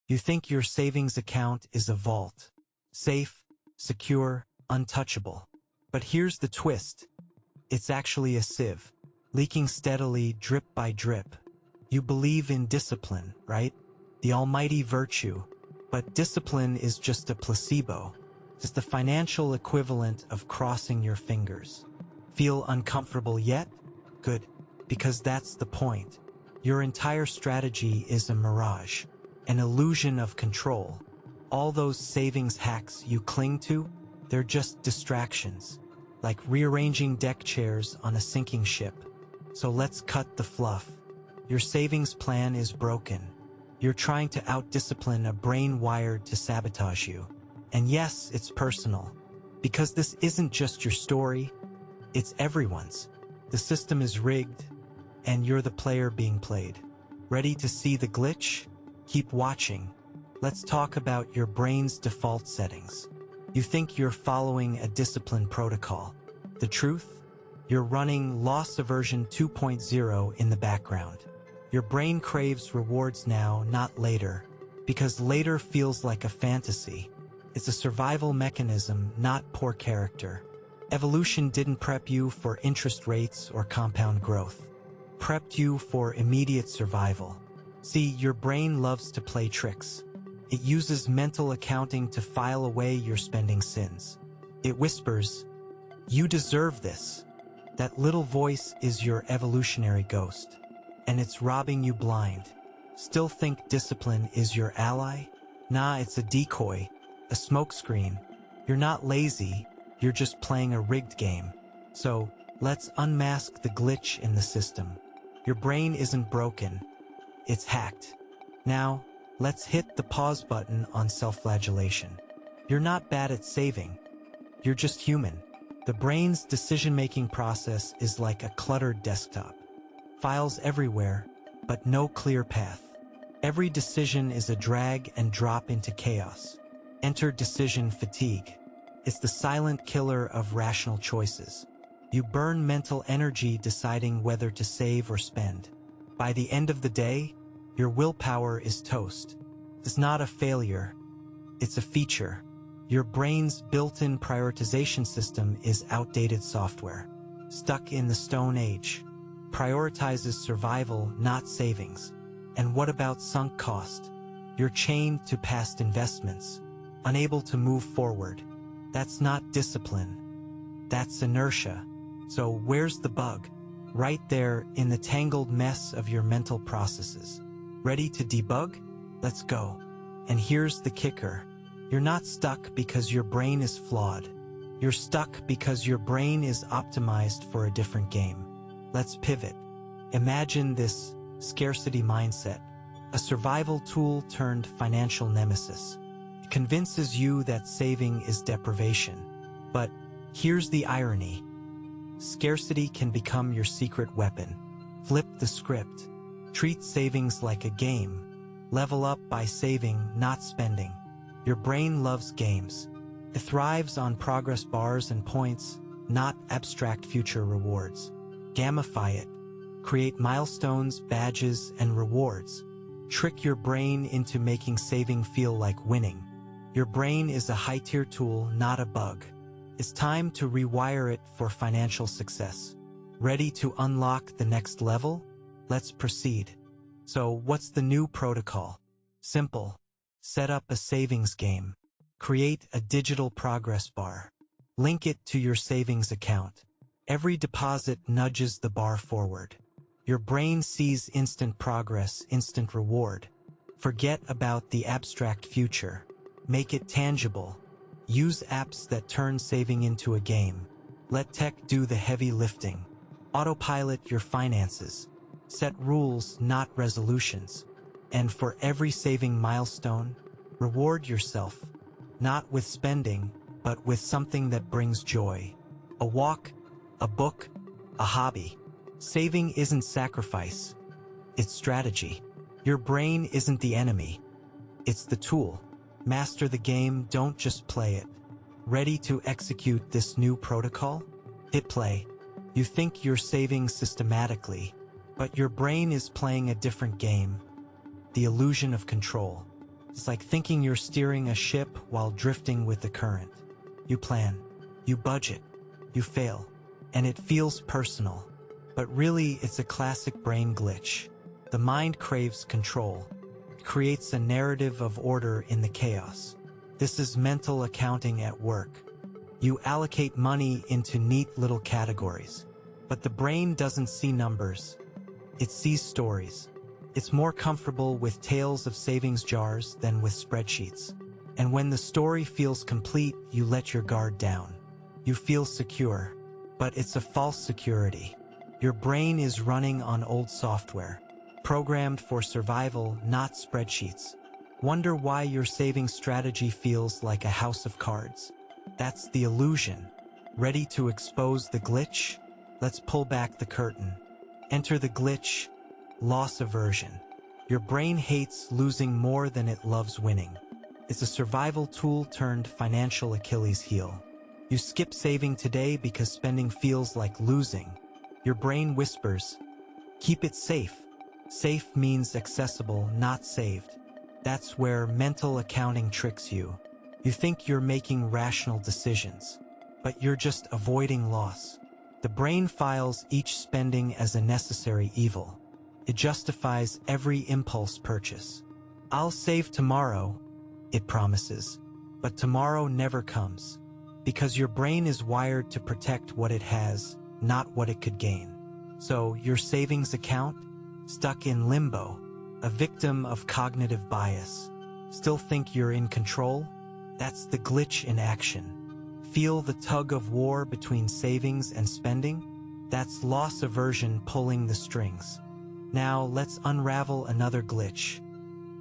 You think your savings account is a vault. Safe, secure, untouchable. But here's the twist. It's actually a sieve, leaking steadily, drip by drip. You believe in discipline, right? The almighty virtue. But discipline is just a placebo. It's the financial equivalent of crossing your fingers. Feel uncomfortable yet? Good, because that's the point. Your entire strategy is a mirage, an illusion of control. All those savings hacks you cling to, they're just distractions, like rearranging deck chairs on a sinking ship. So let's cut the fluff. Your savings plan is broken. You're trying to out-discipline a brain wired to sabotage you. And yes, it's personal, because this isn't just your story, it's everyone's. The system is rigged, and you're the player being played. Ready to see the glitch? Keep watching. Let's talk about your brain's default settings. You think you're following a discipline protocol. The truth? You're running loss aversion 2.0 in the background. Your brain craves rewards now, not later, because later feels like a fantasy. It's a survival mechanism, not poor character. Evolution didn't prep you for interest rates or compound growth. Prepped you for immediate survival. See, your brain loves to play tricks. It uses mental accounting to file away your spending sins. It whispers, "You deserve this." That little voice is your evolutionary ghost, and it's robbing you blind. Still think discipline is your ally? Nah, it's a decoy, a smokescreen. You're not lazy, you're just playing a rigged game. So, let's unmask the glitch in the system. Your brain isn't broken, it's hacked. Now, let's hit the pause button on self-flagellation. You're not bad at saving, you're just human. The brain's decision-making process is like a cluttered desktop. Files everywhere, but no clear path. Every decision is a drag and drop into chaos. Enter decision fatigue. It's the silent killer of rational choices. You burn mental energy deciding whether to save or spend. By the end of the day, your willpower is toast. It's not a failure, it's a feature. Your brain's built-in prioritization system is outdated software. Stuck in the Stone Age. Prioritizes survival, not savings. And what about sunk cost? You're chained to past investments, unable to move forward. That's not discipline. That's inertia. So where's the bug? Right there in the tangled mess of your mental processes. Ready to debug? Let's go. And here's the kicker. You're not stuck because your brain is flawed. You're stuck because your brain is optimized for a different game. Let's pivot. Imagine this scarcity mindset, a survival tool turned financial nemesis. It convinces you that saving is deprivation. But here's the irony. Scarcity can become your secret weapon. Flip the script. Treat savings like a game. Level up by saving, not spending. Your brain loves games. It thrives on progress bars and points, not abstract future rewards. Gamify it. Create milestones, badges, and rewards. Trick your brain into making saving feel like winning. Your brain is a high-tier tool, not a bug. It's time to rewire it for financial success. Ready to unlock the next level? Let's proceed. So, what's the new protocol? Simple. Set up a savings game. Create a digital progress bar. Link it to your savings account. Every deposit nudges the bar forward. Your brain sees instant progress, instant reward. Forget about the abstract future. Make it tangible. Use apps that turn saving into a game. Let tech do the heavy lifting. Autopilot your finances. Set rules, not resolutions. And for every saving milestone, reward yourself. Not with spending, but with something that brings joy. A walk, a book, a hobby. Saving isn't sacrifice, it's strategy. Your brain isn't the enemy, it's the tool. Master the game, don't just play it. Ready to execute this new protocol? Hit play. You think you're saving systematically, but your brain is playing a different game. The illusion of control. It's like thinking you're steering a ship while drifting with the current. You plan, you budget, you fail, and it feels personal. But really, it's a classic brain glitch. The mind craves control. It creates a narrative of order in the chaos. This is mental accounting at work. You allocate money into neat little categories. But the brain doesn't see numbers. It sees stories. It's more comfortable with tales of savings jars than with spreadsheets. And when the story feels complete, you let your guard down. You feel secure. But it's a false security. Your brain is running on old software, programmed for survival, not spreadsheets. Wonder why your saving strategy feels like a house of cards. That's the illusion. Ready to expose the glitch? Let's pull back the curtain. Enter the glitch, loss aversion. Your brain hates losing more than it loves winning. It's a survival tool turned financial Achilles heel. You skip saving today because spending feels like losing. Your brain whispers, keep it safe. Safe means accessible, not saved. That's where mental accounting tricks you. You think you're making rational decisions, but you're just avoiding loss. The brain files each spending as a necessary evil. It justifies every impulse purchase. I'll save tomorrow, it promises, but tomorrow never comes. Because your brain is wired to protect what it has, not what it could gain. So your savings account, stuck in limbo, a victim of cognitive bias. Still think you're in control? That's the glitch in action. Feel the tug of war between savings and spending? That's loss aversion pulling the strings. Now let's unravel another glitch.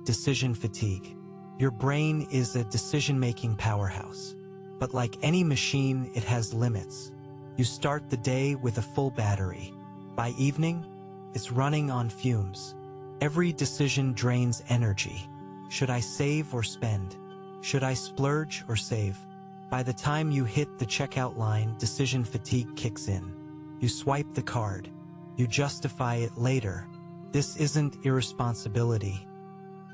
Decision fatigue. Your brain is a decision-making powerhouse. But like any machine, it has limits. You start the day with a full battery. By evening, it's running on fumes. Every decision drains energy. Should I save or spend? Should I splurge or save? By the time you hit the checkout line, decision fatigue kicks in. You swipe the card. You justify it later. This isn't irresponsibility.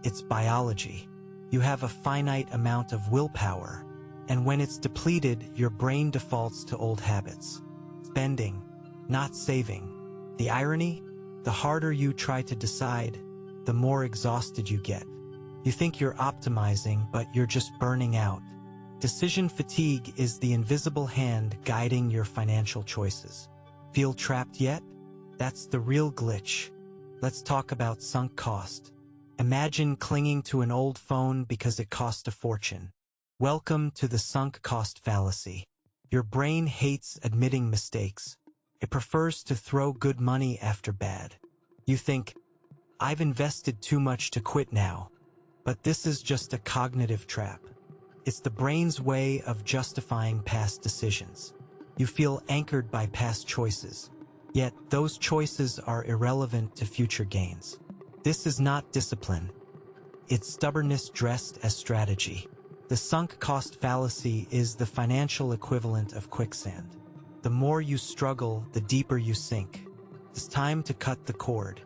It's biology. You have a finite amount of willpower, and when it's depleted, your brain defaults to old habits. Spending, not saving. The irony? The harder you try to decide, the more exhausted you get. You think you're optimizing, but you're just burning out. Decision fatigue is the invisible hand guiding your financial choices. Feel trapped yet? That's the real glitch. Let's talk about sunk cost. Imagine clinging to an old phone because it cost a fortune. Welcome to the sunk cost fallacy. Your brain hates admitting mistakes. It prefers to throw good money after bad. You think, I've invested too much to quit now. But this is just a cognitive trap. It's the brain's way of justifying past decisions. You feel anchored by past choices. Yet those choices are irrelevant to future gains. This is not discipline. It's stubbornness dressed as strategy. The sunk cost fallacy is the financial equivalent of quicksand. The more you struggle, the deeper you sink. It's time to cut the cord.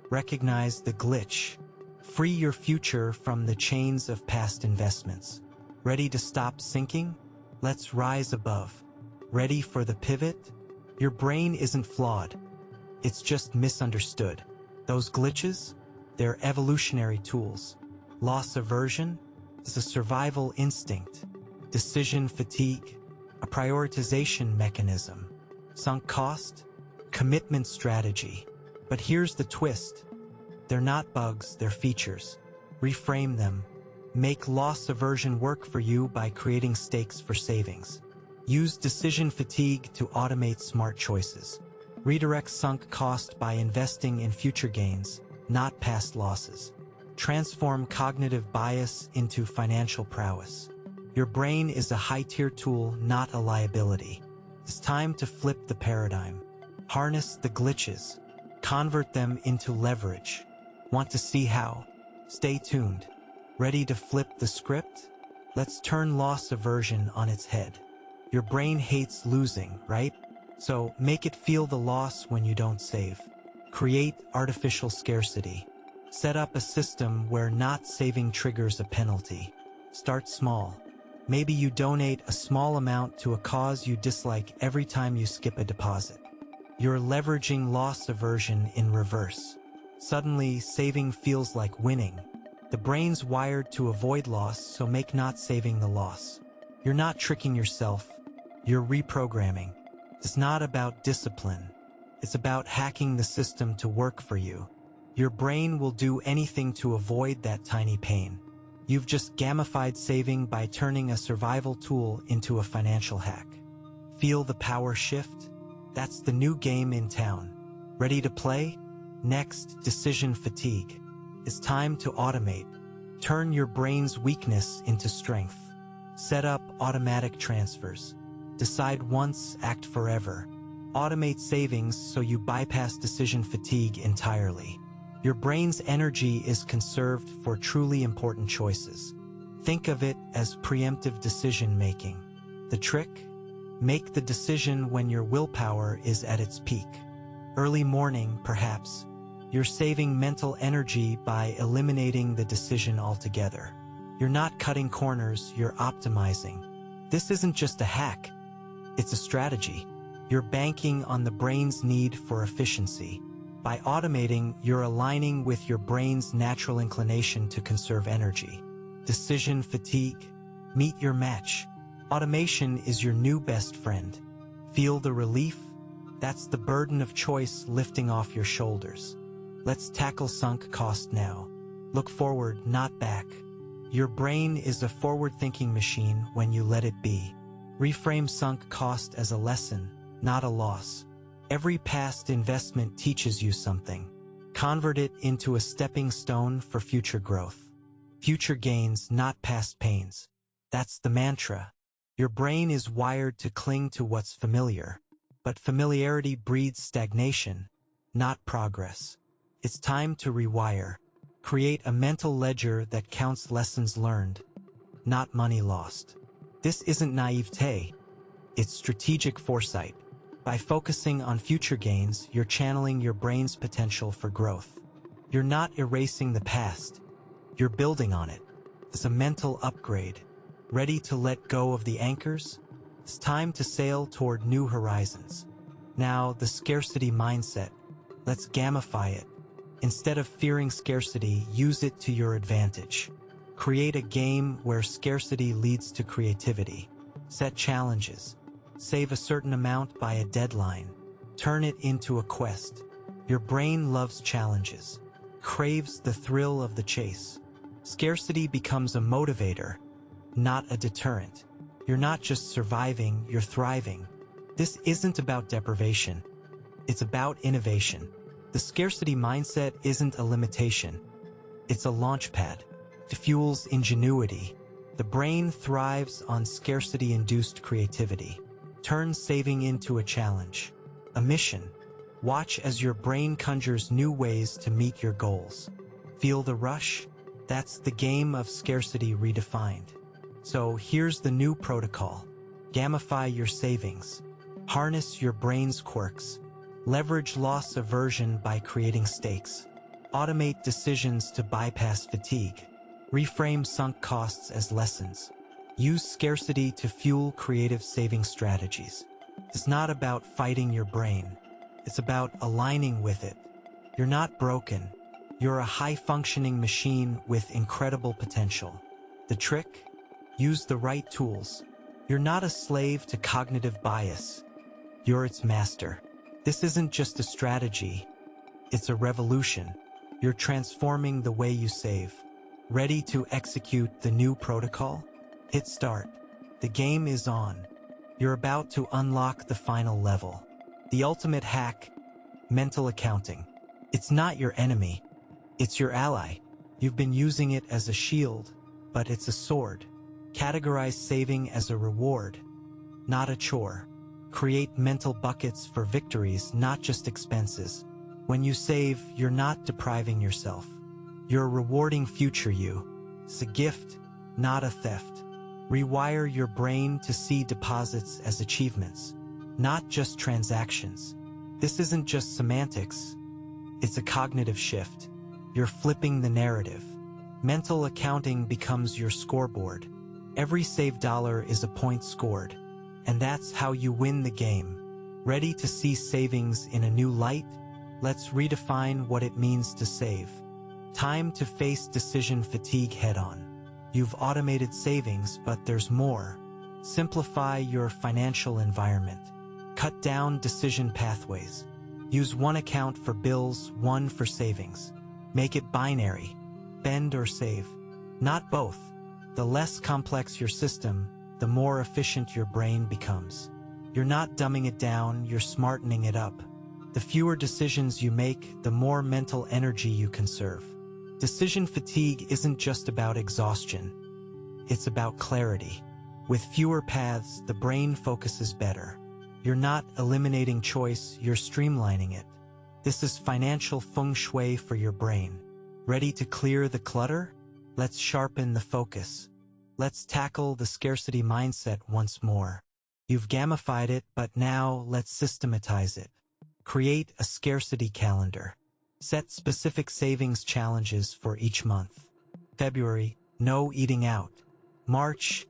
Recognize the glitch. Free your future from the chains of past investments. Ready to stop sinking? Let's rise above. Ready for the pivot? Your brain isn't flawed. It's just misunderstood. Those glitches? They're evolutionary tools. Loss aversion is a survival instinct. Decision fatigue, a prioritization mechanism. Sunk cost, commitment strategy. But here's the twist. They're not bugs, they're features. Reframe them. Make loss aversion work for you by creating stakes for savings. Use decision fatigue to automate smart choices. Redirect sunk cost by investing in future gains, not past losses. Transform cognitive bias into financial prowess. Your brain is a high-tier tool, not a liability. It's time to flip the paradigm. Harness the glitches. Convert them into leverage. Want to see how? Stay tuned. Ready to flip the script? Let's turn loss aversion on its head. Your brain hates losing, right? So make it feel the loss when you don't save. Create artificial scarcity. Set up a system where not saving triggers a penalty. Start small. Maybe you donate a small amount to a cause you dislike every time you skip a deposit. You're leveraging loss aversion in reverse. Suddenly, saving feels like winning. The brain's wired to avoid loss, so make not saving the loss. You're not tricking yourself, you're reprogramming. It's not about discipline. It's about hacking the system to work for you. Your brain will do anything to avoid that tiny pain. You've just gamified saving by turning a survival tool into a financial hack. Feel the power shift? That's the new game in town. Ready to play? Next, decision fatigue. It's time to automate. Turn your brain's weakness into strength. Set up automatic transfers. Decide once, act forever. Automate savings so you bypass decision fatigue entirely. Your brain's energy is conserved for truly important choices. Think of it as preemptive decision-making. The trick? Make the decision when your willpower is at its peak. Early morning, perhaps. You're saving mental energy by eliminating the decision altogether. You're not cutting corners, you're optimizing. This isn't just a hack, it's a strategy. You're banking on the brain's need for efficiency. By automating, you're aligning with your brain's natural inclination to conserve energy. Decision fatigue? Meet your match. Automation is your new best friend. Feel the relief? That's the burden of choice lifting off your shoulders. Let's tackle sunk cost now. Look forward, not back. Your brain is a forward-thinking machine when you let it be. Reframe sunk cost as a lesson, not a loss. Every past investment teaches you something. Convert it into a stepping stone for future growth. Future gains, not past pains. That's the mantra. Your brain is wired to cling to what's familiar. But familiarity breeds stagnation, not progress. It's time to rewire. Create a mental ledger that counts lessons learned, not money lost. This isn't naivete. It's strategic foresight. By focusing on future gains, you're channeling your brain's potential for growth. You're not erasing the past. You're building on it. It's a mental upgrade. Ready to let go of the anchors? It's time to sail toward new horizons. Now, the scarcity mindset. Let's gamify it. Instead of fearing scarcity, use it to your advantage. Create a game where scarcity leads to creativity. Set challenges. Save a certain amount by a deadline. Turn it into a quest. Your brain loves challenges, craves the thrill of the chase. Scarcity becomes a motivator, not a deterrent. You're not just surviving, you're thriving. This isn't about deprivation. It's about innovation. The scarcity mindset isn't a limitation. It's a launchpad. It fuels ingenuity. The brain thrives on scarcity-induced creativity. Turn saving into a challenge, a mission. Watch as your brain conjures new ways to meet your goals. Feel the rush? That's the game of scarcity redefined. So here's the new protocol. Gamify your savings. Harness your brain's quirks. Leverage loss aversion by creating stakes. Automate decisions to bypass fatigue. Reframe sunk costs as lessons. Use scarcity to fuel creative saving strategies. It's not about fighting your brain. It's about aligning with it. You're not broken. You're a high-functioning machine with incredible potential. The trick? Use the right tools. You're not a slave to cognitive bias. You're its master. This isn't just a strategy. It's a revolution. You're transforming the way you save. Ready to execute the new protocol? Hit start. The game is on. You're about to unlock the final level. The ultimate hack, mental accounting. It's not your enemy. It's your ally. You've been using it as a shield, but it's a sword. Categorize saving as a reward, not a chore. Create mental buckets for victories, not just expenses. When you save, you're not depriving yourself. You're rewarding future you. It's a gift, not a theft. Rewire your brain to see deposits as achievements, not just transactions. This isn't just semantics. It's a cognitive shift. You're flipping the narrative. Mental accounting becomes your scoreboard. Every saved dollar is a point scored. And that's how you win the game. Ready to see savings in a new light? Let's redefine what it means to save. Time to face decision fatigue head-on. You've automated savings, but there's more. Simplify your financial environment. Cut down decision pathways. Use one account for bills, one for savings. Make it binary. Spend or save. Not both. The less complex your system, the more efficient your brain becomes. You're not dumbing it down, you're smartening it up. The fewer decisions you make, the more mental energy you conserve. Decision fatigue isn't just about exhaustion. It's about clarity. With fewer paths, the brain focuses better. You're not eliminating choice, you're streamlining it. This is financial feng shui for your brain. Ready to clear the clutter? Let's sharpen the focus. Let's tackle the scarcity mindset once more. You've gamified it, but now let's systematize it. Create a scarcity calendar. Set specific savings challenges for each month. February, no eating out. March,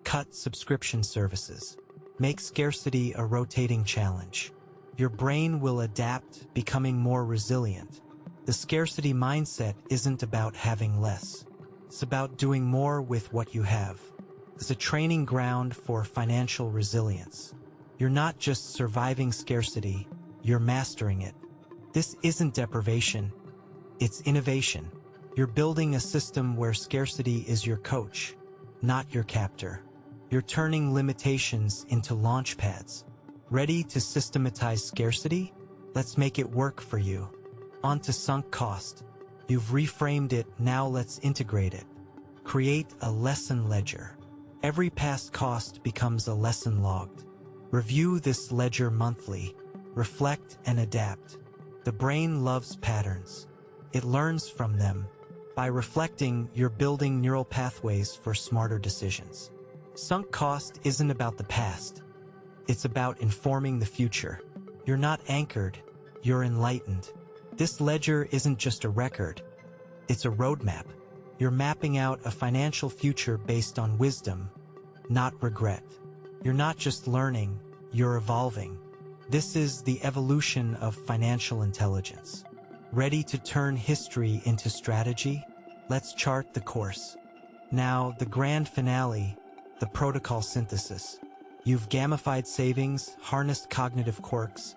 cut subscription services. Make scarcity a rotating challenge. Your brain will adapt, becoming more resilient. The scarcity mindset isn't about having less. It's about doing more with what you have. It's a training ground for financial resilience. You're not just surviving scarcity, you're mastering it. This isn't deprivation, it's innovation. You're building a system where scarcity is your coach, not your captor. You're turning limitations into launch pads. Ready to systematize scarcity? Let's make it work for you. On to sunk cost. You've reframed it, now let's integrate it. Create a lesson ledger. Every past cost becomes a lesson logged. Review this ledger monthly. Reflect and adapt. The brain loves patterns. It learns from them. By reflecting, you're building neural pathways for smarter decisions. Sunk cost isn't about the past. It's about informing the future. You're not anchored, you're enlightened. This ledger isn't just a record, it's a roadmap. You're mapping out a financial future based on wisdom, not regret. You're not just learning, you're evolving. This is the evolution of financial intelligence. Ready to turn history into strategy? Let's chart the course. Now, the grand finale, the protocol synthesis. You've gamified savings, harnessed cognitive quirks,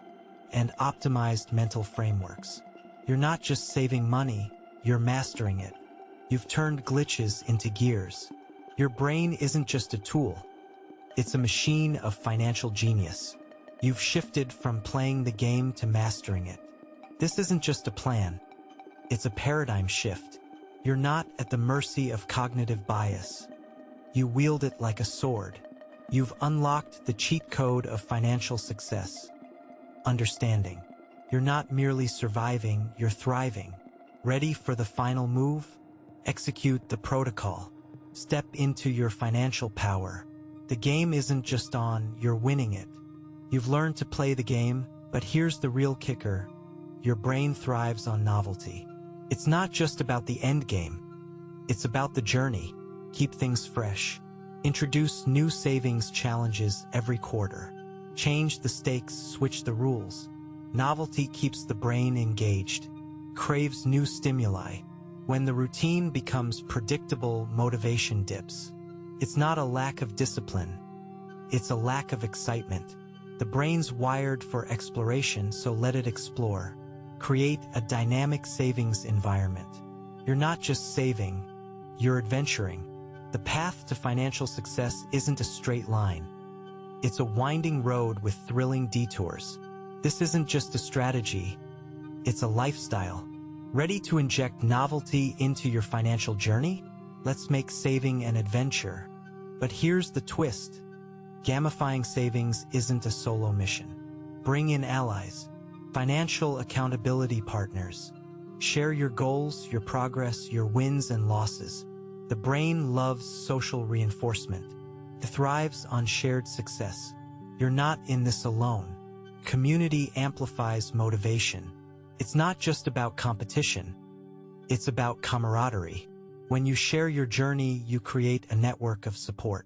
and optimized mental frameworks. You're not just saving money, you're mastering it. You've turned glitches into gears. Your brain isn't just a tool, it's a machine of financial genius. You've shifted from playing the game to mastering it. This isn't just a plan, it's a paradigm shift. You're not at the mercy of cognitive bias. You wield it like a sword. You've unlocked the cheat code of financial success. Understanding. You're not merely surviving, you're thriving. Ready for the final move? Execute the protocol. Step into your financial power. The game isn't just on, you're winning it. You've learned to play the game, but here's the real kicker. Your brain thrives on novelty. It's not just about the end game. It's about the journey. Keep things fresh. Introduce new savings challenges every quarter. Change the stakes, switch the rules. Novelty keeps the brain engaged. Craves new stimuli. When the routine becomes predictable, motivation dips. It's not a lack of discipline. It's a lack of excitement. The brain's wired for exploration, so let it explore. Create a dynamic savings environment. You're not just saving, you're adventuring. The path to financial success isn't a straight line. It's a winding road with thrilling detours. This isn't just a strategy, it's a lifestyle. Ready to inject novelty into your financial journey? Let's make saving an adventure. But here's the twist. Gamifying savings isn't a solo mission. Bring in allies, financial accountability partners. Share your goals, your progress, your wins and losses. The brain loves social reinforcement. It thrives on shared success. You're not in this alone. Community amplifies motivation. It's not just about competition. It's about camaraderie. When you share your journey, you create a network of support.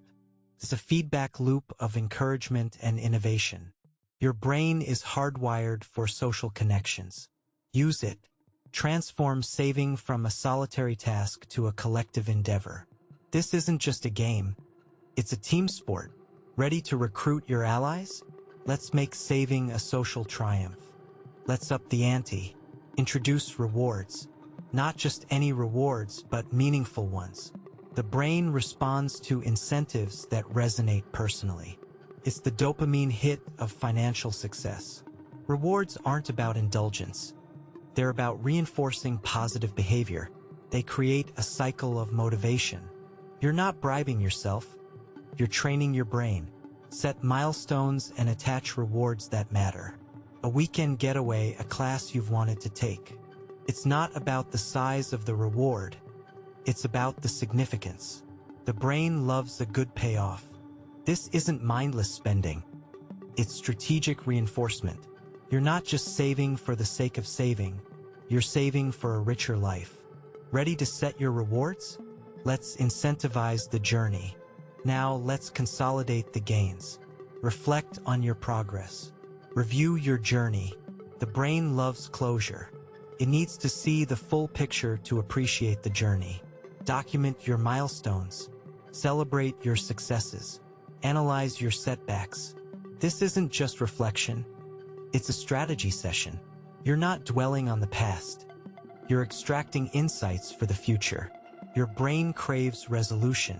It's a feedback loop of encouragement and innovation. Your brain is hardwired for social connections. Use it. Transform saving from a solitary task to a collective endeavor. This isn't just a game. It's a team sport. Ready to recruit your allies? Let's make saving a social triumph. Let's up the ante. Introduce rewards. Not just any rewards, but meaningful ones. The brain responds to incentives that resonate personally. It's the dopamine hit of financial success. Rewards aren't about indulgence. They're about reinforcing positive behavior. They create a cycle of motivation. You're not bribing yourself. You're training your brain. Set milestones and attach rewards that matter. A weekend getaway, a class you've wanted to take. It's not about the size of the reward. It's about the significance. The brain loves a good payoff. This isn't mindless spending. It's strategic reinforcement. You're not just saving for the sake of saving. You're saving for a richer life. Ready to set your rewards? Let's incentivize the journey. Now let's consolidate the gains. Reflect on your progress. Review your journey. The brain loves closure. It needs to see the full picture to appreciate the journey. Document your milestones. Celebrate your successes. Analyze your setbacks. This isn't just reflection. It's a strategy session. You're not dwelling on the past. You're extracting insights for the future. Your brain craves resolution.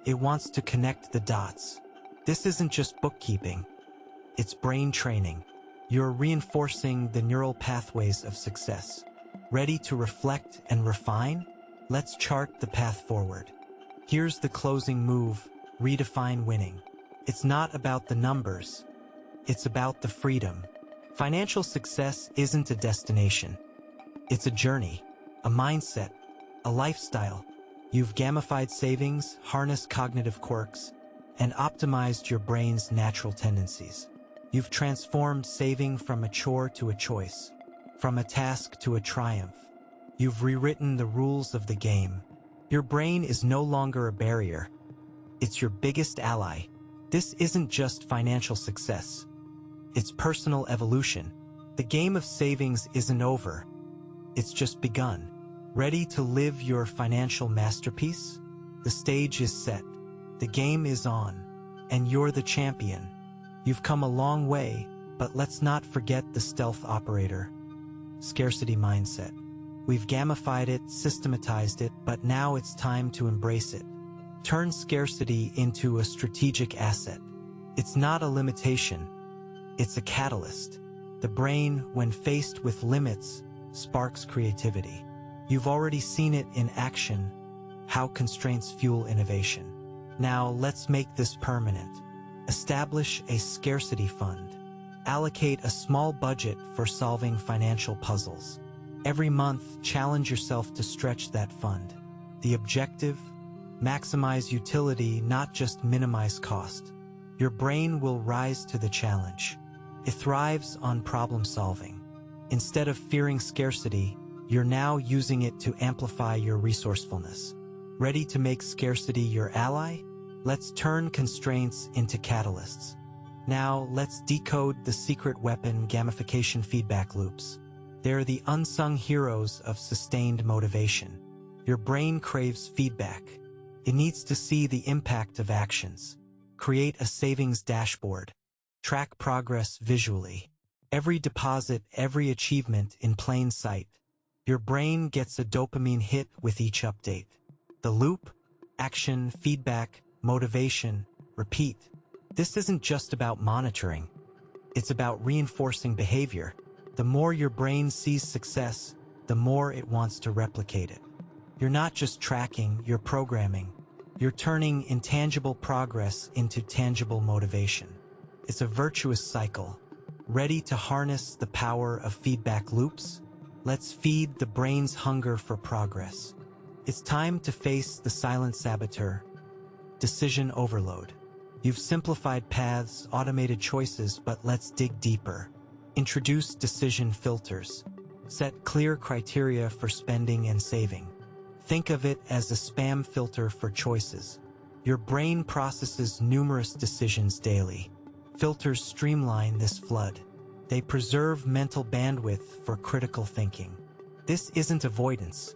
It wants to connect the dots. This isn't just bookkeeping. It's brain training. You're reinforcing the neural pathways of success. Ready to reflect and refine? Let's chart the path forward. Here's the closing move: redefine winning. It's not about the numbers. It's about the freedom. Financial success isn't a destination. It's a journey, a mindset, a lifestyle. You've gamified savings, harnessed cognitive quirks, and optimized your brain's natural tendencies. You've transformed saving from a chore to a choice, from a task to a triumph. You've rewritten the rules of the game. Your brain is no longer a barrier. It's your biggest ally. This isn't just financial success. It's personal evolution. The game of savings isn't over. It's just begun. Ready to live your financial masterpiece? The stage is set. The game is on. And you're the champion. You've come a long way, but let's not forget the stealth operator. Scarcity mindset. We've gamified it, systematized it, but now it's time to embrace it. Turn scarcity into a strategic asset. It's not a limitation. It's a catalyst. The brain, when faced with limits, sparks creativity. You've already seen it in action, how constraints fuel innovation. Now let's make this permanent. Establish a scarcity fund. Allocate a small budget for solving financial puzzles. Every month, challenge yourself to stretch that fund. The objective? Maximize utility, not just minimize cost. Your brain will rise to the challenge. It thrives on problem solving. Instead of fearing scarcity, you're now using it to amplify your resourcefulness. Ready to make scarcity your ally? Let's turn constraints into catalysts. Now, let's decode the secret weapon: gamification feedback loops. They're the unsung heroes of sustained motivation. Your brain craves feedback. It needs to see the impact of actions. Create a savings dashboard. Track progress visually. Every deposit, every achievement in plain sight. Your brain gets a dopamine hit with each update. The loop: action, feedback, motivation, repeat. This isn't just about monitoring. It's about reinforcing behavior. The more your brain sees success, the more it wants to replicate it. You're not just tracking, you're programming. You're turning intangible progress into tangible motivation. It's a virtuous cycle. Ready to harness the power of feedback loops? Let's feed the brain's hunger for progress. It's time to face the silent saboteur: decision overload. You've simplified paths, automated choices, but let's dig deeper. Introduce decision filters. Set clear criteria for spending and saving. Think of it as a spam filter for choices. Your brain processes numerous decisions daily. Filters streamline this flood. They preserve mental bandwidth for critical thinking. This isn't avoidance.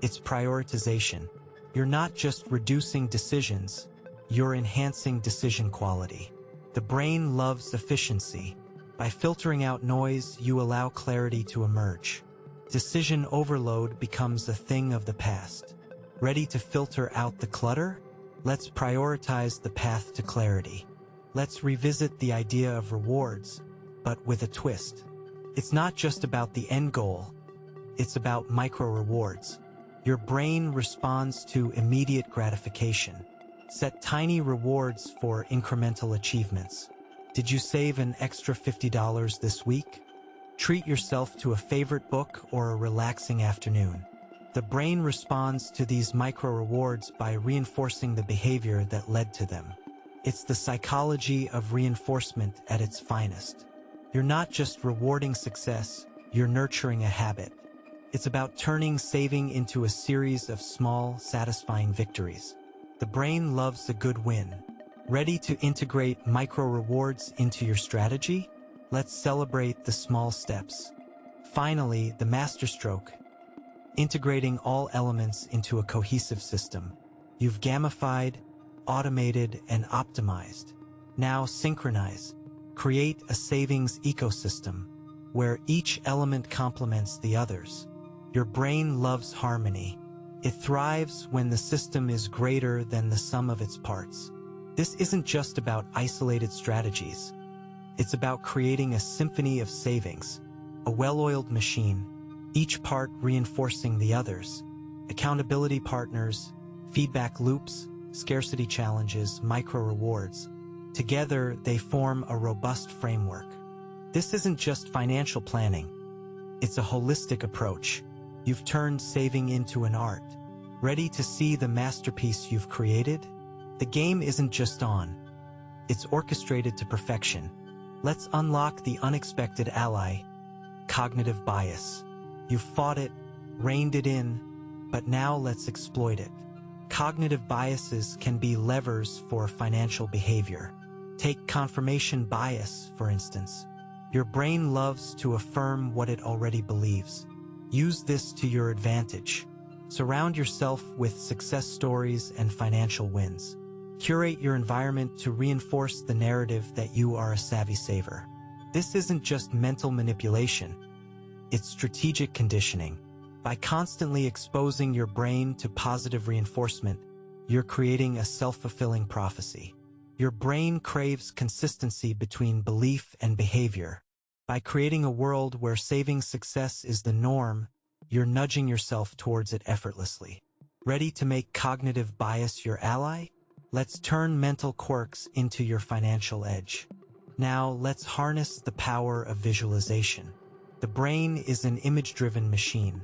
It's prioritization. You're not just reducing decisions, you're enhancing decision quality. The brain loves efficiency. By filtering out noise, you allow clarity to emerge. Decision overload becomes a thing of the past. Ready to filter out the clutter? Let's prioritize the path to clarity. Let's revisit the idea of rewards, but with a twist. It's not just about the end goal, it's about micro-rewards. Your brain responds to immediate gratification. Set tiny rewards for incremental achievements. Did you save an extra $50 this week? Treat yourself to a favorite book or a relaxing afternoon. The brain responds to these micro-rewards by reinforcing the behavior that led to them. It's the psychology of reinforcement at its finest. You're not just rewarding success, you're nurturing a habit. It's about turning saving into a series of small, satisfying victories. The brain loves a good win. Ready to integrate micro-rewards into your strategy? Let's celebrate the small steps. Finally, the masterstroke. Integrating all elements into a cohesive system. You've gamified, automated, and optimized. Now synchronize. Create a savings ecosystem where each element complements the others. Your brain loves harmony. It thrives when the system is greater than the sum of its parts. This isn't just about isolated strategies. It's about creating a symphony of savings, a well-oiled machine, each part reinforcing the others. Accountability partners, feedback loops, scarcity challenges, micro-rewards. Together, they form a robust framework. This isn't just financial planning. It's a holistic approach. You've turned saving into an art. Ready to see the masterpiece you've created? The game isn't just on. It's orchestrated to perfection. Let's unlock the unexpected ally, cognitive bias. You've fought it, reined it in, but now let's exploit it. Cognitive biases can be levers for financial behavior. Take confirmation bias, for instance. Your brain loves to affirm what it already believes. Use this to your advantage. Surround yourself with success stories and financial wins. Curate your environment to reinforce the narrative that you are a savvy saver. This isn't just mental manipulation. It's strategic conditioning. By constantly exposing your brain to positive reinforcement, you're creating a self-fulfilling prophecy. Your brain craves consistency between belief and behavior. By creating a world where saving success is the norm, you're nudging yourself towards it effortlessly. Ready to make cognitive bias your ally? Let's turn mental quirks into your financial edge. Now, let's harness the power of visualization. The brain is an image-driven machine,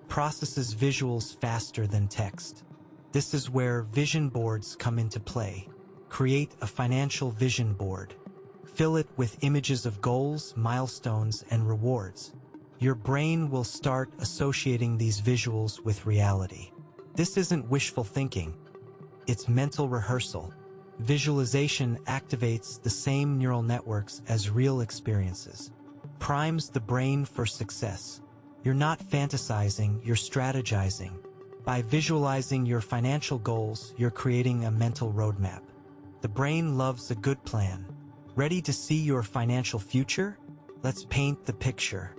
processes visuals faster than text. This is where vision boards come into play. Create a financial vision board. Fill it with images of goals, milestones, and rewards. Your brain will start associating these visuals with reality. This isn't wishful thinking. It's mental rehearsal. Visualization activates the same neural networks as real experiences. Primes the brain for success. You're not fantasizing, you're strategizing. By visualizing your financial goals, you're creating a mental roadmap. The brain loves a good plan. Ready to see your financial future? Let's paint the picture.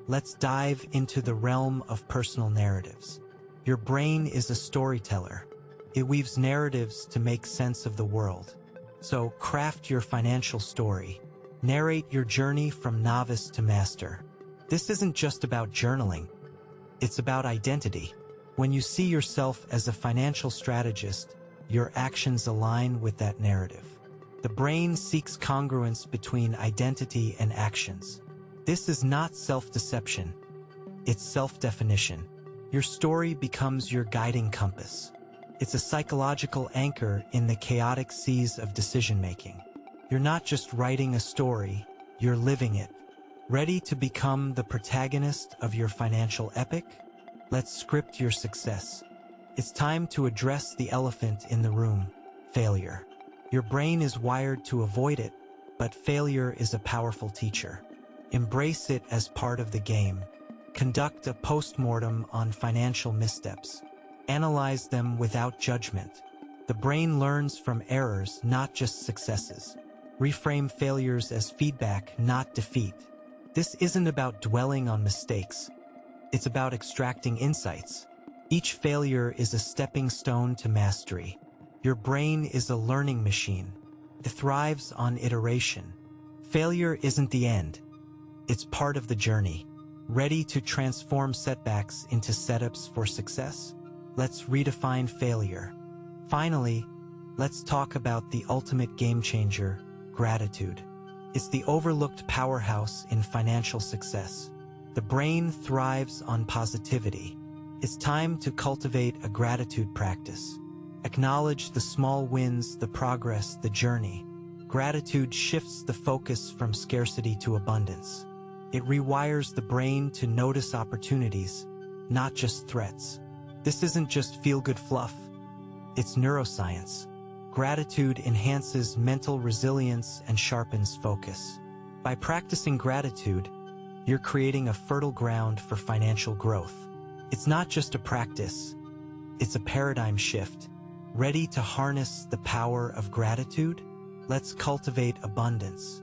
Let's dive into the realm of personal narratives. Your brain is a storyteller. It weaves narratives to make sense of the world. So craft your financial story. Narrate your journey from novice to master. This isn't just about journaling. It's about identity. When you see yourself as a financial strategist, your actions align with that narrative. The brain seeks congruence between identity and actions. This is not self-deception. It's self-definition. Your story becomes your guiding compass. It's a psychological anchor in the chaotic seas of decision-making. You're not just writing a story, you're living it. Ready to become the protagonist of your financial epic? Let's script your success. It's time to address the elephant in the room: failure. Your brain is wired to avoid it, but failure is a powerful teacher. Embrace it as part of the game. Conduct a post-mortem on financial missteps. Analyze them without judgment. The brain learns from errors, not just successes. Reframe failures as feedback, not defeat. This isn't about dwelling on mistakes. It's about extracting insights. Each failure is a stepping stone to mastery. Your brain is a learning machine. It thrives on iteration. Failure isn't the end. It's part of the journey. Ready to transform setbacks into setups for success? Let's redefine failure. Finally, let's talk about the ultimate game changer: gratitude. It's the overlooked powerhouse in financial success. The brain thrives on positivity. It's time to cultivate a gratitude practice. Acknowledge the small wins, the progress, the journey. Gratitude shifts the focus from scarcity to abundance. It rewires the brain to notice opportunities, not just threats. This isn't just feel-good fluff. It's neuroscience. Gratitude enhances mental resilience and sharpens focus. By practicing gratitude, you're creating a fertile ground for financial growth. It's not just a practice, it's a paradigm shift. Ready to harness the power of gratitude? Let's cultivate abundance.